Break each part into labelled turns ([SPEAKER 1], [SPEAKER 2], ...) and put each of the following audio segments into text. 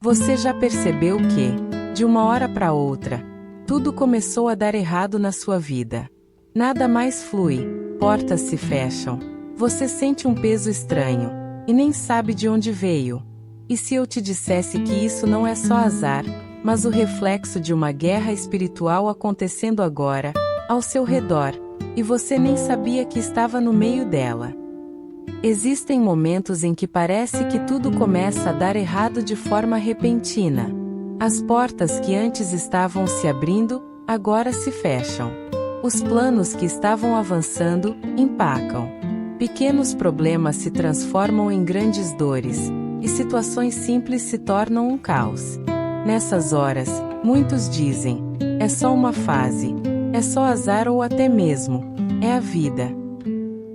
[SPEAKER 1] Você já percebeu que, de uma hora para outra, tudo começou a dar errado na sua vida? Nada mais flui, portas se fecham, você sente um peso estranho, e nem sabe de onde veio. E se eu te dissesse que isso não é só azar, mas o reflexo de uma guerra espiritual acontecendo agora, ao seu redor, e você nem sabia que estava no meio dela? Existem momentos em que parece que tudo começa a dar errado de forma repentina. As portas que antes estavam se abrindo, agora se fecham. Os planos que estavam avançando, empacam. Pequenos problemas se transformam em grandes dores, e situações simples se tornam um caos. Nessas horas, muitos dizem: é só uma fase, é só azar ou até mesmo, é a vida.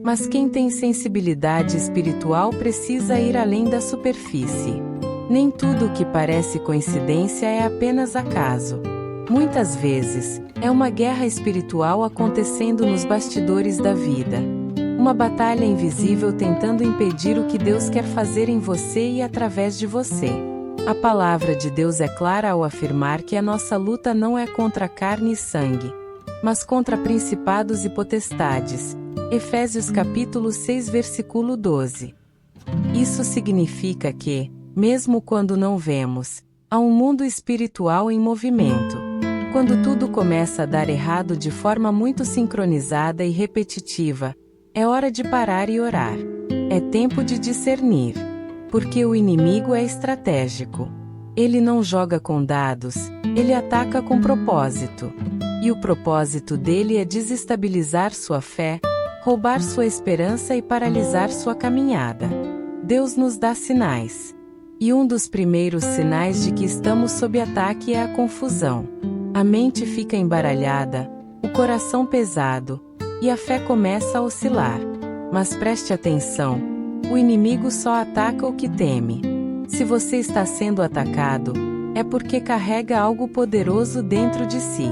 [SPEAKER 1] Mas quem tem sensibilidade espiritual precisa ir além da superfície. Nem tudo o que parece coincidência é apenas acaso. Muitas vezes, é uma guerra espiritual acontecendo nos bastidores da vida. Uma batalha invisível tentando impedir o que Deus quer fazer em você e através de você. A palavra de Deus é clara ao afirmar que a nossa luta não é contra carne e sangue, mas contra principados e potestades. Efésios capítulo 6 versículo 12. Isso significa que, mesmo quando não vemos, há um mundo espiritual em movimento. Quando tudo começa a dar errado de forma muito sincronizada e repetitiva, é hora de parar e orar. É tempo de discernir. Porque o inimigo é estratégico. Ele não joga com dados, ele ataca com propósito. E o propósito dele é desestabilizar sua fé, roubar sua esperança e paralisar sua caminhada. Deus nos dá sinais. E um dos primeiros sinais de que estamos sob ataque é a confusão. A mente fica embaralhada, o coração pesado, e a fé começa a oscilar. Mas preste atenção, o inimigo só ataca o que teme. Se você está sendo atacado, é porque carrega algo poderoso dentro de si.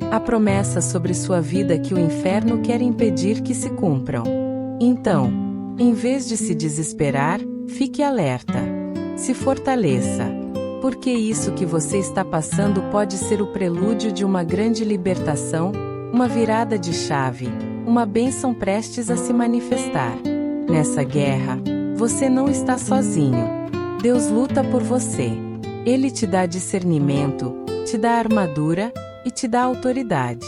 [SPEAKER 1] Há promessas sobre sua vida que o inferno quer impedir que se cumpram. Então, em vez de se desesperar, fique alerta. Se fortaleça. Porque isso que você está passando pode ser o prelúdio de uma grande libertação, uma virada de chave, uma bênção prestes a se manifestar. Nessa guerra, você não está sozinho. Deus luta por você. Ele te dá discernimento, te dá armadura, e te dá autoridade.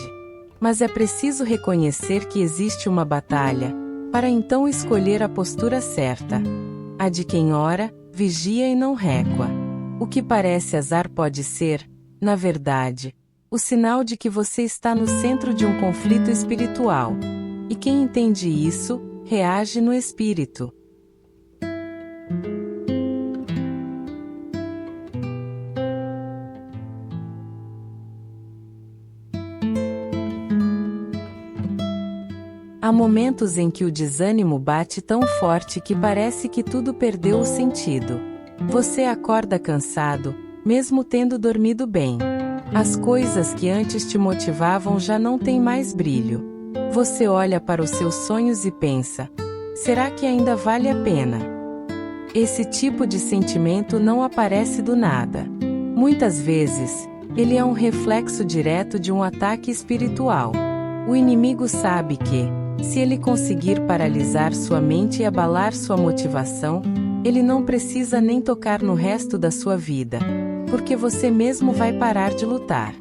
[SPEAKER 1] Mas é preciso reconhecer que existe uma batalha, para então escolher a postura certa. A de quem ora, vigia e não recua. O que parece azar pode ser, na verdade, o sinal de que você está no centro de um conflito espiritual. E quem entende isso, reage no espírito. Há momentos em que o desânimo bate tão forte que parece que tudo perdeu o sentido. Você acorda cansado, mesmo tendo dormido bem. As coisas que antes te motivavam já não têm mais brilho. Você olha para os seus sonhos e pensa: será que ainda vale a pena? Esse tipo de sentimento não aparece do nada. Muitas vezes, ele é um reflexo direto de um ataque espiritual. O inimigo sabe que, se ele conseguir paralisar sua mente e abalar sua motivação, ele não precisa nem tocar no resto da sua vida, porque você mesmo vai parar de lutar.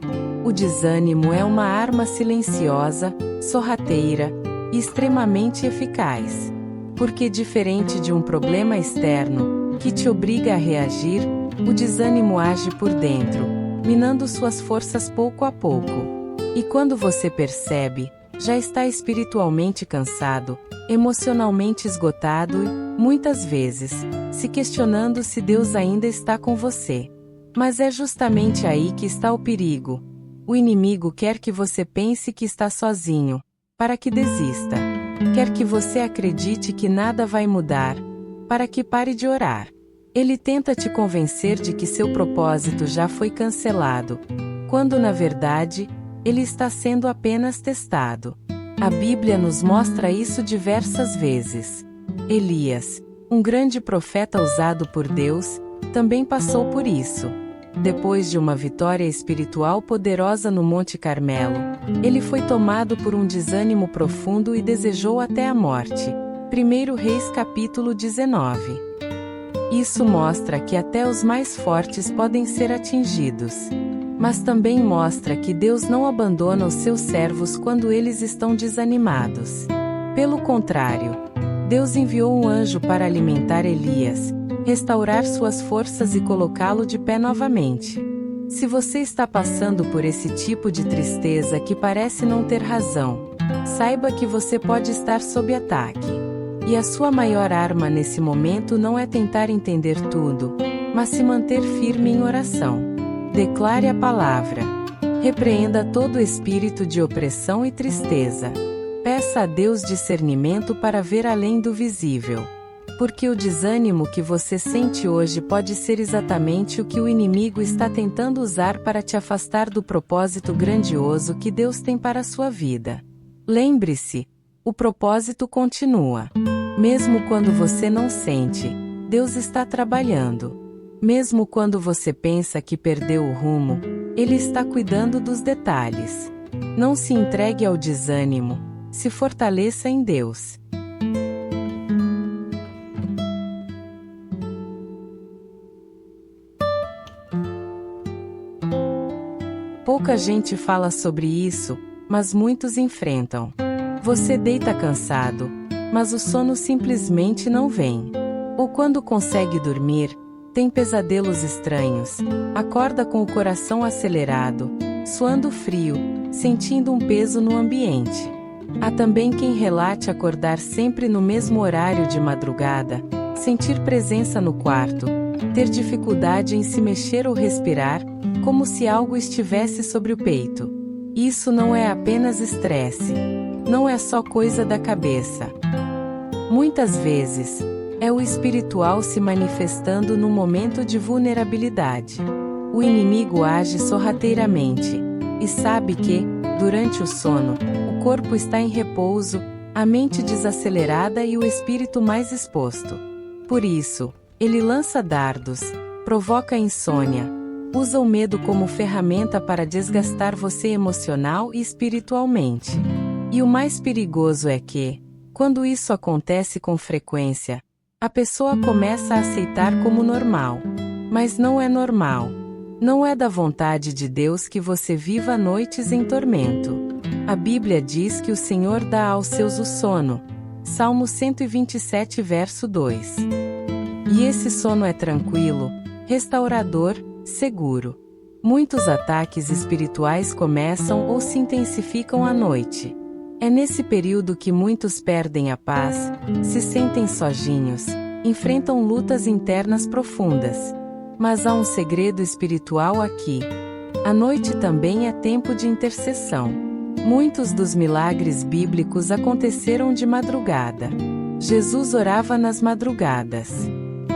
[SPEAKER 1] O desânimo é uma arma silenciosa, sorrateira e extremamente eficaz. Porque diferente de um problema externo, que te obriga a reagir, o desânimo age por dentro, minando suas forças pouco a pouco. E quando você percebe, já está espiritualmente cansado, emocionalmente esgotado e, muitas vezes, se questionando se Deus ainda está com você. Mas é justamente aí que está o perigo. O inimigo quer que você pense que está sozinho, para que desista. Quer que você acredite que nada vai mudar, para que pare de orar. Ele tenta te convencer de que seu propósito já foi cancelado, quando na verdade, ele está sendo apenas testado. A Bíblia nos mostra isso diversas vezes. Elias, um grande profeta usado por Deus, também passou por isso. Depois de uma vitória espiritual poderosa no Monte Carmelo, ele foi tomado por um desânimo profundo e desejou até a morte. 1 Reis capítulo 19. Isso mostra que até os mais fortes podem ser atingidos. Mas também mostra que Deus não abandona os seus servos quando eles estão desanimados. Pelo contrário, Deus enviou um anjo para alimentar Elias, restaurar suas forças e colocá-lo de pé novamente. Se você está passando por esse tipo de tristeza que parece não ter razão, saiba que você pode estar sob ataque. E a sua maior arma nesse momento não é tentar entender tudo, mas se manter firme em oração. Declare a palavra. Repreenda todo espírito de opressão e tristeza. Peça a Deus discernimento para ver além do visível. Porque o desânimo que você sente hoje pode ser exatamente o que o inimigo está tentando usar para te afastar do propósito grandioso que Deus tem para a sua vida. Lembre-se, o propósito continua. Mesmo quando você não sente, Deus está trabalhando. Mesmo quando você pensa que perdeu o rumo, Ele está cuidando dos detalhes. Não se entregue ao desânimo, se fortaleça em Deus. Pouca gente fala sobre isso, mas muitos enfrentam. Você deita cansado, mas o sono simplesmente não vem. Ou quando consegue dormir, tem pesadelos estranhos, acorda com o coração acelerado, suando frio, sentindo um peso no ambiente. Há também quem relate acordar sempre no mesmo horário de madrugada, sentir presença no quarto, ter dificuldade em se mexer ou respirar, como se algo estivesse sobre o peito. Isso não é apenas estresse. Não é só coisa da cabeça. Muitas vezes, é o espiritual se manifestando num momento de vulnerabilidade. O inimigo age sorrateiramente, e sabe que, durante o sono, o corpo está em repouso, a mente desacelerada e o espírito mais exposto. Por isso, ele lança dardos, provoca insônia, usa o medo como ferramenta para desgastar você emocional e espiritualmente. E o mais perigoso é que, quando isso acontece com frequência, a pessoa começa a aceitar como normal. Mas não é normal. Não é da vontade de Deus que você viva noites em tormento. A Bíblia diz que o Senhor dá aos seus o sono. Salmo 127, verso 2. E esse sono é tranquilo, restaurador, seguro. Muitos ataques espirituais começam ou se intensificam à noite. É nesse período que muitos perdem a paz, se sentem sozinhos, enfrentam lutas internas profundas. Mas há um segredo espiritual aqui. A noite também é tempo de intercessão. Muitos dos milagres bíblicos aconteceram de madrugada. Jesus orava nas madrugadas.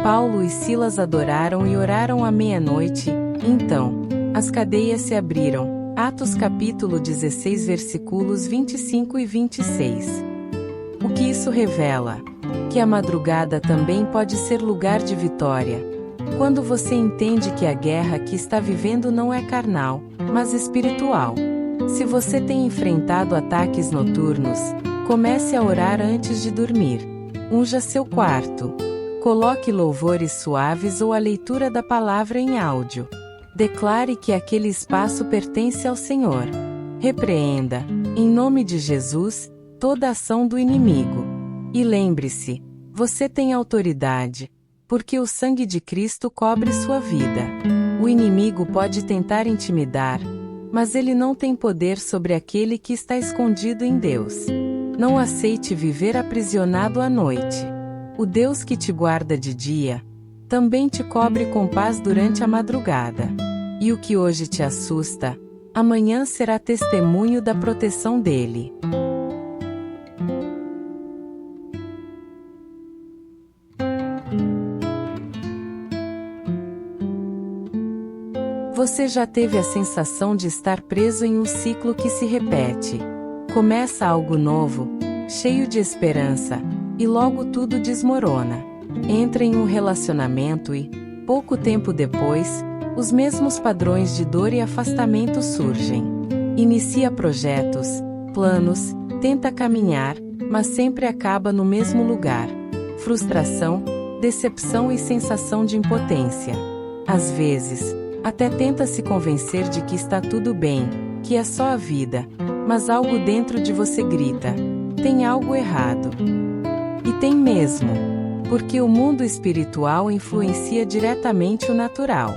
[SPEAKER 1] Paulo e Silas adoraram e oraram à meia-noite, então, as cadeias se abriram. Atos capítulo 16 versículos 25 e 26. O que isso revela? Que a madrugada também pode ser lugar de vitória. Quando você entende que a guerra que está vivendo não é carnal, mas espiritual. Se você tem enfrentado ataques noturnos, comece a orar antes de dormir. Unja seu quarto. Coloque louvores suaves ou a leitura da palavra em áudio. Declare que aquele espaço pertence ao Senhor. Repreenda, em nome de Jesus, toda ação do inimigo. E lembre-se, você tem autoridade, porque o sangue de Cristo cobre sua vida. O inimigo pode tentar intimidar, mas ele não tem poder sobre aquele que está escondido em Deus. Não aceite viver aprisionado à noite. O Deus que te guarda de dia, também te cobre com paz durante a madrugada. E o que hoje te assusta, amanhã será testemunho da proteção dele. Você já teve a sensação de estar preso em um ciclo que se repete? Começa algo novo, cheio de esperança, e logo tudo desmorona. Entra em um relacionamento e, Pouco tempo depois, os mesmos padrões de dor e afastamento surgem. Inicia projetos, planos, tenta caminhar, mas sempre acaba no mesmo lugar. Frustração, decepção e sensação de impotência. Às vezes, até tenta se convencer de que está tudo bem, que é só a vida, mas algo dentro de você grita: tem algo errado. E tem mesmo, porque o mundo espiritual influencia diretamente o natural.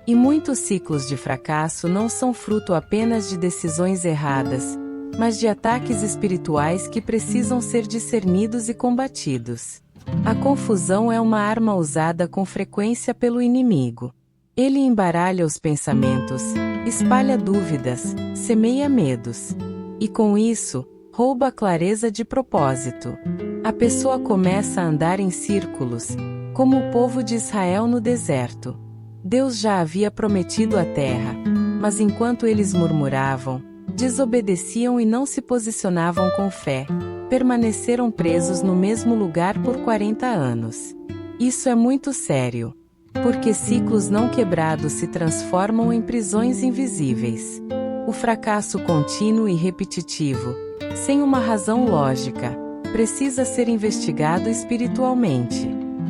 [SPEAKER 1] E muitos ciclos de fracasso não são fruto apenas de decisões erradas, mas de ataques espirituais que precisam ser discernidos e combatidos. A confusão é uma arma usada com frequência pelo inimigo. Ele embaralha os pensamentos, espalha dúvidas, semeia medos. E com isso, rouba a clareza de propósito. A pessoa começa a andar em círculos, como o povo de Israel no deserto. Deus já havia prometido a terra, mas enquanto eles murmuravam, desobedeciam e não se posicionavam com fé, permaneceram presos no mesmo lugar por 40 anos. Isso é muito sério, porque ciclos não quebrados se transformam em prisões invisíveis. O fracasso contínuo e repetitivo, sem uma razão lógica, precisa ser investigado espiritualmente.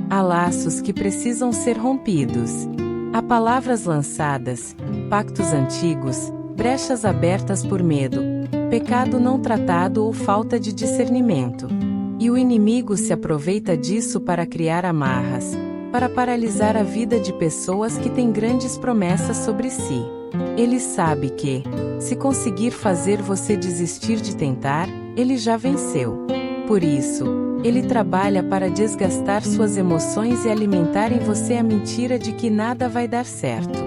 [SPEAKER 1] Há laços que precisam ser rompidos. Há palavras lançadas, pactos antigos, brechas abertas por medo, pecado não tratado ou falta de discernimento. E o inimigo se aproveita disso para criar amarras, para paralisar a vida de pessoas que têm grandes promessas sobre si. Ele sabe que, se conseguir fazer você desistir de tentar, ele já venceu. Por isso, ele trabalha para desgastar suas emoções e alimentar em você a mentira de que nada vai dar certo.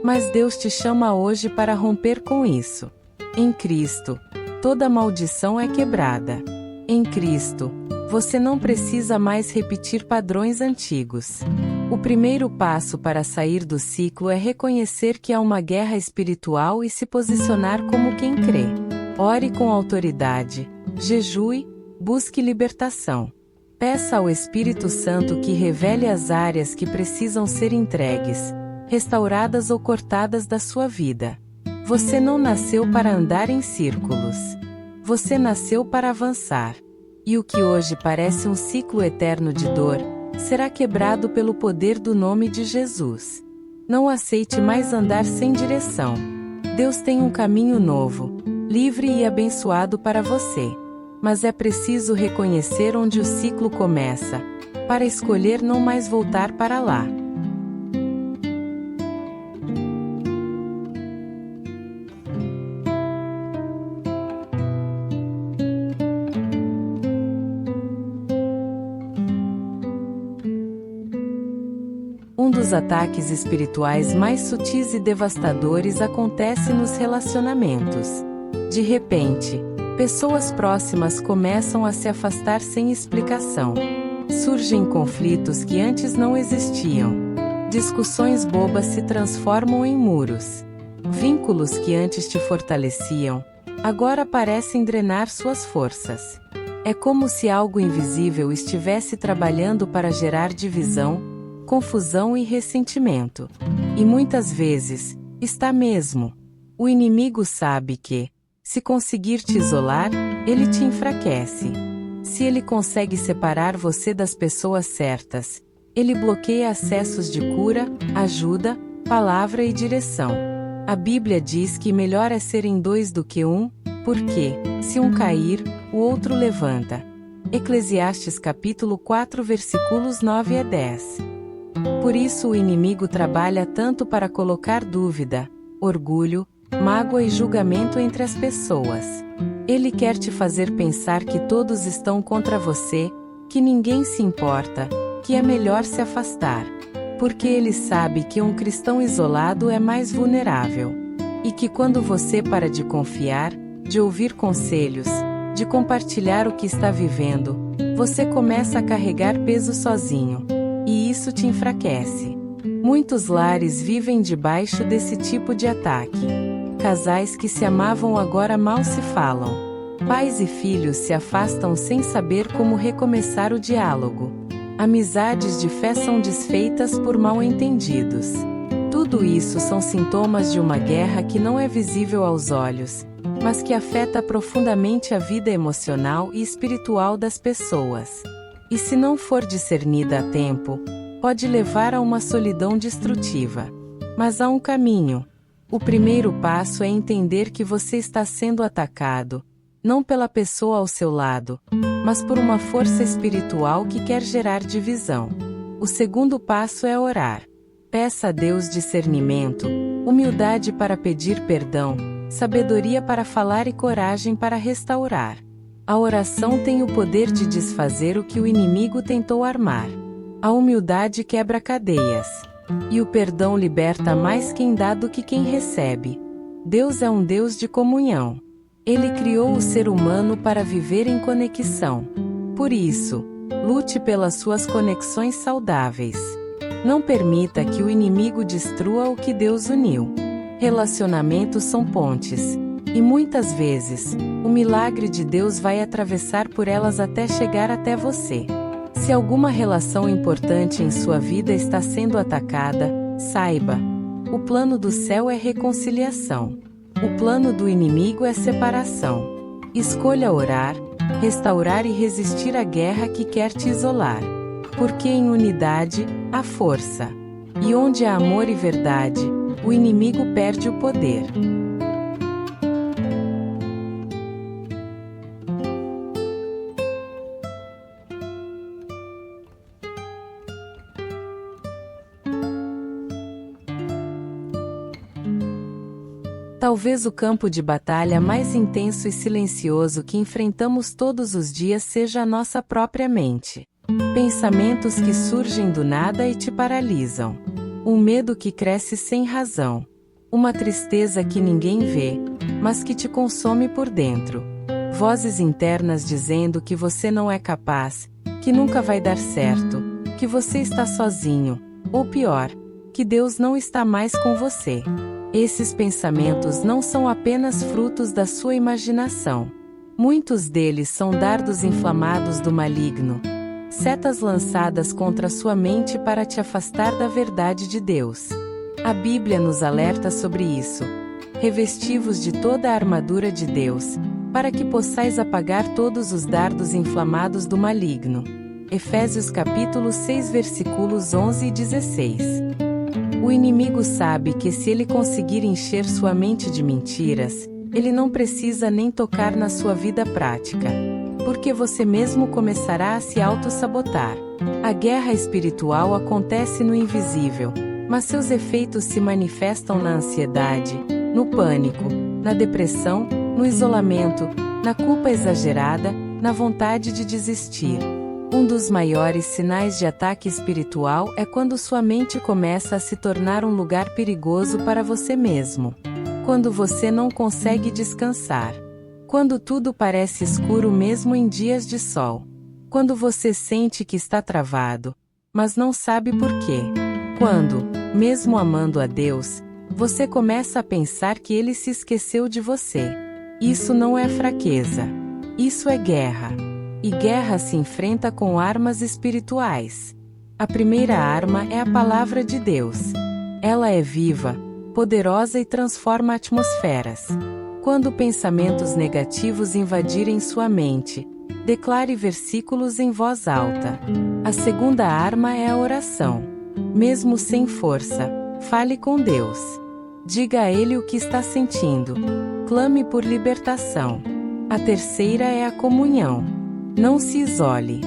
[SPEAKER 1] Mas Deus te chama hoje para romper com isso. Em Cristo, toda maldição é quebrada. Em Cristo, você não precisa mais repetir padrões antigos. O primeiro passo para sair do ciclo é reconhecer que há uma guerra espiritual e se posicionar como quem crê. Ore com autoridade, jejue, busque libertação. Peça ao Espírito Santo que revele as áreas que precisam ser entregues, restauradas ou cortadas da sua vida. Você não nasceu para andar em círculos. Você nasceu para avançar. E o que hoje parece um ciclo eterno de dor, será quebrado pelo poder do nome de Jesus. Não aceite mais andar sem direção. Deus tem um caminho novo, livre e abençoado para você. Mas é preciso reconhecer onde o ciclo começa, para escolher não mais voltar para lá. Um dos ataques espirituais mais sutis e devastadores acontece nos relacionamentos. De repente, pessoas próximas começam a se afastar sem explicação. Surgem conflitos que antes não existiam. Discussões bobas se transformam em muros. Vínculos que antes te fortaleciam, agora parecem drenar suas forças. É como se algo invisível estivesse trabalhando para gerar divisão, confusão e ressentimento. E muitas vezes, está mesmo. O inimigo sabe que, se conseguir te isolar, ele te enfraquece. Se ele consegue separar você das pessoas certas, ele bloqueia acessos de cura, ajuda, palavra e direção. A Bíblia diz que melhor é serem dois do que um, porque, se um cair, o outro levanta. Eclesiastes capítulo 4 versículos 9 a 10. Por isso o inimigo trabalha tanto para colocar dúvida, orgulho, mágoa e julgamento entre as pessoas. Ele quer te fazer pensar que todos estão contra você, que ninguém se importa, que é melhor se afastar. Porque ele sabe que um cristão isolado é mais vulnerável. E que quando você para de confiar, de ouvir conselhos, de compartilhar o que está vivendo, você começa a carregar peso sozinho. E isso te enfraquece. Muitos lares vivem debaixo desse tipo de ataque. Casais que se amavam agora mal se falam. Pais e filhos se afastam sem saber como recomeçar o diálogo. Amizades de fé são desfeitas por mal-entendidos. Tudo isso são sintomas de uma guerra que não é visível aos olhos, mas que afeta profundamente a vida emocional e espiritual das pessoas. E se não for discernida a tempo, pode levar a uma solidão destrutiva. Mas há um caminho. O primeiro passo é entender que você está sendo atacado, não pela pessoa ao seu lado, mas por uma força espiritual que quer gerar divisão. O segundo passo é orar. Peça a Deus discernimento, humildade para pedir perdão, sabedoria para falar e coragem para restaurar. A oração tem o poder de desfazer o que o inimigo tentou armar. A humildade quebra cadeias. E o perdão liberta mais quem dá do que quem recebe. Deus é um Deus de comunhão. Ele criou o ser humano para viver em conexão. Por isso, lute pelas suas conexões saudáveis. Não permita que o inimigo destrua o que Deus uniu. Relacionamentos são pontes. E muitas vezes, o milagre de Deus vai atravessar por elas até chegar até você. Se alguma relação importante em sua vida está sendo atacada, saiba: o plano do céu é reconciliação. O plano do inimigo é separação. Escolha orar, restaurar e resistir à guerra que quer te isolar. Porque em unidade, há força. E onde há amor e verdade, o inimigo perde o poder. Talvez o campo de batalha mais intenso e silencioso que enfrentamos todos os dias seja a nossa própria mente. Pensamentos que surgem do nada e te paralisam. Um medo que cresce sem razão. Uma tristeza que ninguém vê, mas que te consome por dentro. Vozes internas dizendo que você não é capaz, que nunca vai dar certo, que você está sozinho, ou pior, que Deus não está mais com você. Esses pensamentos não são apenas frutos da sua imaginação. Muitos deles são dardos inflamados do maligno. Setas lançadas contra sua mente para te afastar da verdade de Deus. A Bíblia nos alerta sobre isso. Revesti-vos de toda a armadura de Deus, para que possais apagar todos os dardos inflamados do maligno. Efésios capítulo 6 versículos 11 e 16. O inimigo sabe que se ele conseguir encher sua mente de mentiras, ele não precisa nem tocar na sua vida prática. Porque você mesmo começará a se auto-sabotar. A guerra espiritual acontece no invisível, mas seus efeitos se manifestam na ansiedade, no pânico, na depressão, no isolamento, na culpa exagerada, na vontade de desistir. Um dos maiores sinais de ataque espiritual é quando sua mente começa a se tornar um lugar perigoso para você mesmo. Quando você não consegue descansar. Quando tudo parece escuro mesmo em dias de sol. Quando você sente que está travado, mas não sabe por quê. Quando, mesmo amando a Deus, você começa a pensar que Ele se esqueceu de você. Isso não é fraqueza. Isso é guerra. E guerra se enfrenta com armas espirituais. A primeira arma é a palavra de Deus. Ela é viva, poderosa e transforma atmosferas. Quando pensamentos negativos invadirem sua mente, declare versículos em voz alta. A segunda arma é a oração. Mesmo sem força, fale com Deus. Diga a Ele o que está sentindo. Clame por libertação. A terceira é a comunhão. Não se isole.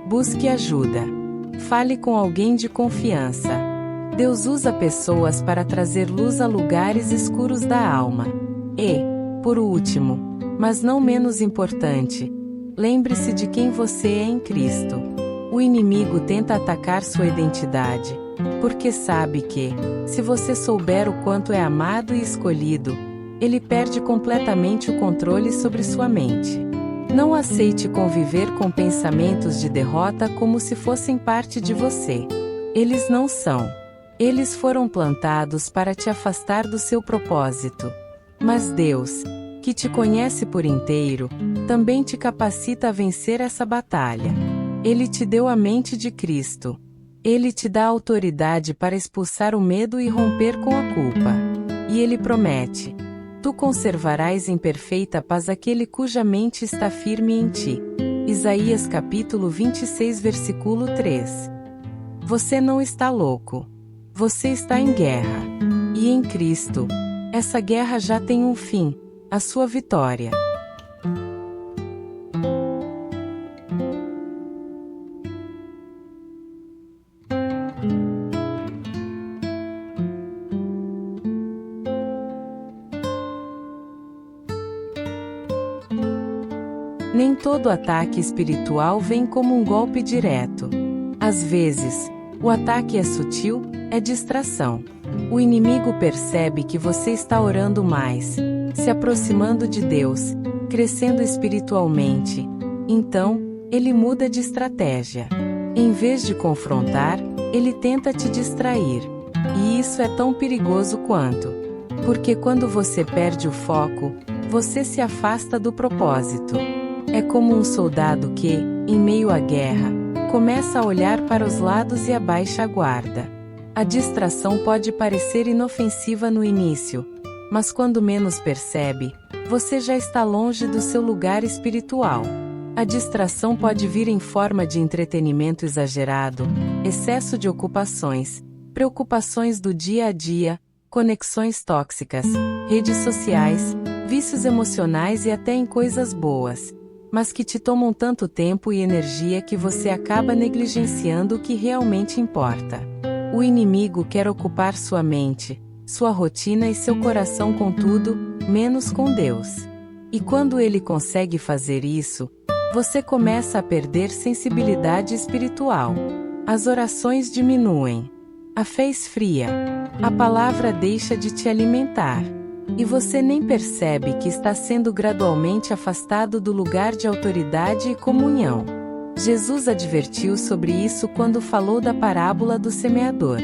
[SPEAKER 1] Busque ajuda. Fale com alguém de confiança. Deus usa pessoas para trazer luz a lugares escuros da alma. E, por último, mas não menos importante, lembre-se de quem você é em Cristo. O inimigo tenta atacar sua identidade, porque sabe que, se você souber o quanto é amado e escolhido, ele perde completamente o controle sobre sua mente. Não aceite conviver com pensamentos de derrota como se fossem parte de você. Eles não são. Eles foram plantados para te afastar do seu propósito. Mas Deus, que te conhece por inteiro, também te capacita a vencer essa batalha. Ele te deu a mente de Cristo. Ele te dá autoridade para expulsar o medo e romper com a culpa. E ele promete: tu conservarás em perfeita paz aquele cuja mente está firme em ti. Isaías capítulo 26 versículo 3. Você não está louco. Você está em guerra. E em Cristo, essa guerra já tem um fim, a sua vitória. Nem todo ataque espiritual vem como um golpe direto. Às vezes, o ataque é sutil, é distração. O inimigo percebe que você está orando mais, se aproximando de Deus, crescendo espiritualmente. Então, ele muda de estratégia. Em vez de confrontar, ele tenta te distrair. E isso é tão perigoso quanto. Porque quando você perde o foco, você se afasta do propósito. É como um soldado que, em meio à guerra, começa a olhar para os lados e abaixa a guarda. A distração pode parecer inofensiva no início, mas quando menos percebe, você já está longe do seu lugar espiritual. A distração pode vir em forma de entretenimento exagerado, excesso de ocupações, preocupações do dia a dia, conexões tóxicas, redes sociais, vícios emocionais e até em coisas boas, mas que te tomam tanto tempo e energia que você acaba negligenciando o que realmente importa. O inimigo quer ocupar sua mente, sua rotina e seu coração com tudo, menos com Deus. E quando ele consegue fazer isso, você começa a perder sensibilidade espiritual. As orações diminuem. A fé esfria. A palavra deixa de te alimentar. E você nem percebe que está sendo gradualmente afastado do lugar de autoridade e comunhão. Jesus advertiu sobre isso quando falou da parábola do semeador.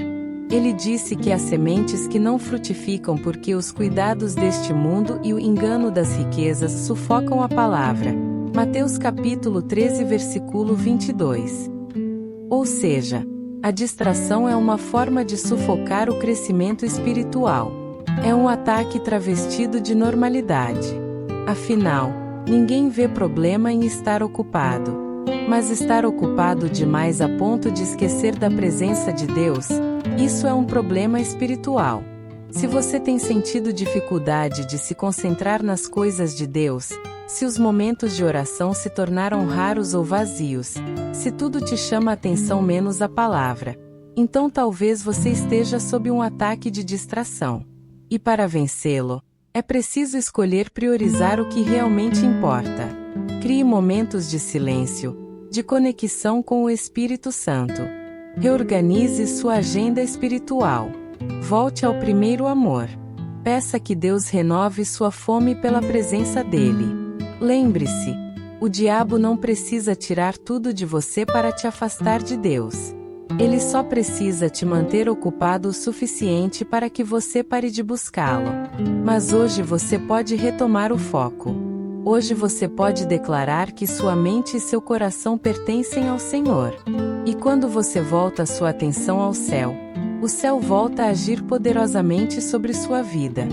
[SPEAKER 1] Ele disse que há sementes que não frutificam porque os cuidados deste mundo e o engano das riquezas sufocam a palavra. Mateus capítulo 13 versículo 22. Ou seja, a distração é uma forma de sufocar o crescimento espiritual. É um ataque travestido de normalidade. Afinal, ninguém vê problema em estar ocupado. Mas estar ocupado demais a ponto de esquecer da presença de Deus, isso é um problema espiritual. Se você tem sentido dificuldade de se concentrar nas coisas de Deus, se os momentos de oração se tornaram raros ou vazios, se tudo te chama a atenção menos a palavra, então talvez você esteja sob um ataque de distração. E para vencê-lo, é preciso escolher priorizar o que realmente importa. Crie momentos de silêncio, de conexão com o Espírito Santo. Reorganize sua agenda espiritual. Volte ao primeiro amor. Peça que Deus renove sua fome pela presença dele. Lembre-se, o diabo não precisa tirar tudo de você para te afastar de Deus. Ele só precisa te manter ocupado o suficiente para que você pare de buscá-lo. Mas hoje você pode retomar o foco. Hoje você pode declarar que sua mente e seu coração pertencem ao Senhor. E quando você volta sua atenção ao céu, o céu volta a agir poderosamente sobre sua vida.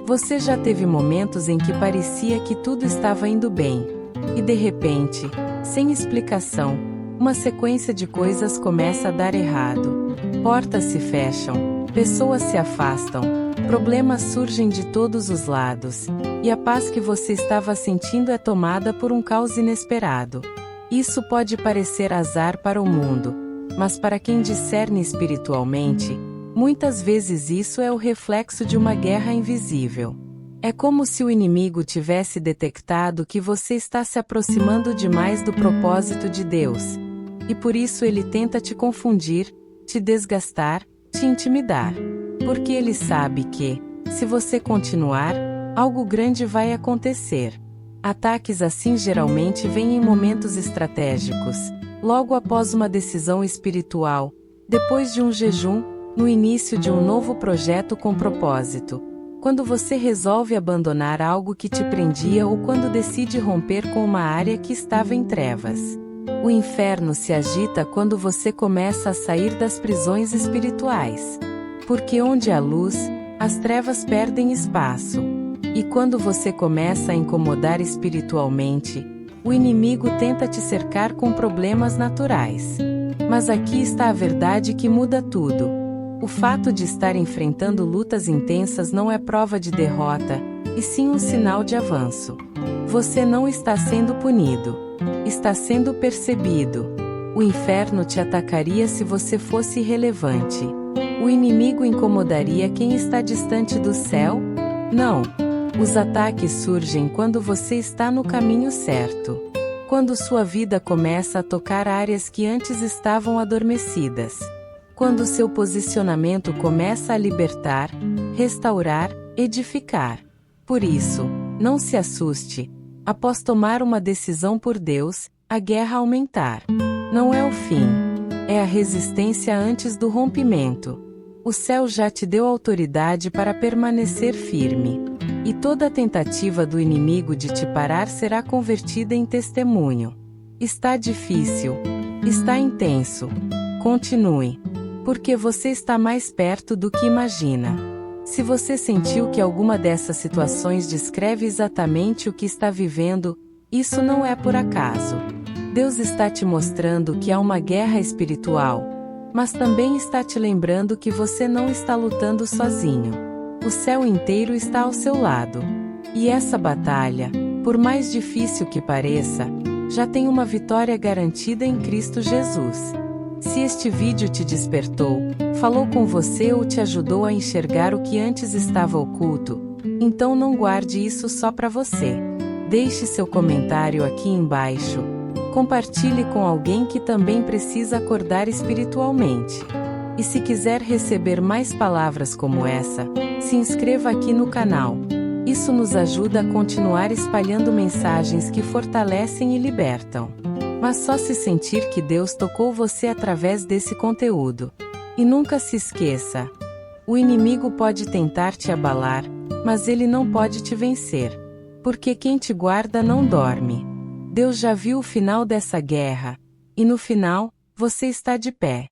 [SPEAKER 1] Você já teve momentos em que parecia que tudo estava indo bem, e de repente, sem explicação, uma sequência de coisas começa a dar errado. Portas se fecham, pessoas se afastam, problemas surgem de todos os lados, e a paz que você estava sentindo é tomada por um caos inesperado. Isso pode parecer azar para o mundo, mas para quem discerne espiritualmente, muitas vezes isso é o reflexo de uma guerra invisível. É como se o inimigo tivesse detectado que você está se aproximando demais do propósito de Deus. E por isso ele tenta te confundir, te desgastar, te intimidar. Porque ele sabe que, se você continuar, algo grande vai acontecer. Ataques assim geralmente vêm em momentos estratégicos, logo após uma decisão espiritual, depois de um jejum, no início de um novo projeto com propósito. Quando você resolve abandonar algo que te prendia ou quando decide romper com uma área que estava em trevas. O inferno se agita quando você começa a sair das prisões espirituais. Porque onde há luz, as trevas perdem espaço. E quando você começa a incomodar espiritualmente, o inimigo tenta te cercar com problemas naturais. Mas aqui está a verdade que muda tudo. O fato de estar enfrentando lutas intensas não é prova de derrota, e sim um sinal de avanço. Você não está sendo punido. Está sendo percebido. O inferno te atacaria se você fosse irrelevante. O inimigo incomodaria quem está distante do céu? Não. Os ataques surgem quando você está no caminho certo. Quando sua vida começa a tocar áreas que antes estavam adormecidas. Quando seu posicionamento começa a libertar, restaurar, edificar. Por isso, não se assuste. Após tomar uma decisão por Deus, a guerra aumentar. Não é o fim. É a resistência antes do rompimento. O céu já te deu autoridade para permanecer firme. E toda tentativa do inimigo de te parar será convertida em testemunho. Está difícil. Está intenso. Continue. Porque você está mais perto do que imagina. Se você sentiu que alguma dessas situações descreve exatamente o que está vivendo, isso não é por acaso. Deus está te mostrando que há uma guerra espiritual, mas também está te lembrando que você não está lutando sozinho. O céu inteiro está ao seu lado. E essa batalha, por mais difícil que pareça, já tem uma vitória garantida em Cristo Jesus. Se este vídeo te despertou, falou com você ou te ajudou a enxergar o que antes estava oculto, então não guarde isso só para você. Deixe seu comentário aqui embaixo. Compartilhe com alguém que também precisa acordar espiritualmente. E se quiser receber mais palavras como essa, se inscreva aqui no canal. Isso nos ajuda a continuar espalhando mensagens que fortalecem e libertam. Mas só se sentir que Deus tocou você através desse conteúdo. E nunca se esqueça: o inimigo pode tentar te abalar, mas ele não pode te vencer. Porque quem te guarda não dorme. Deus já viu o final dessa guerra. E no final, você está de pé.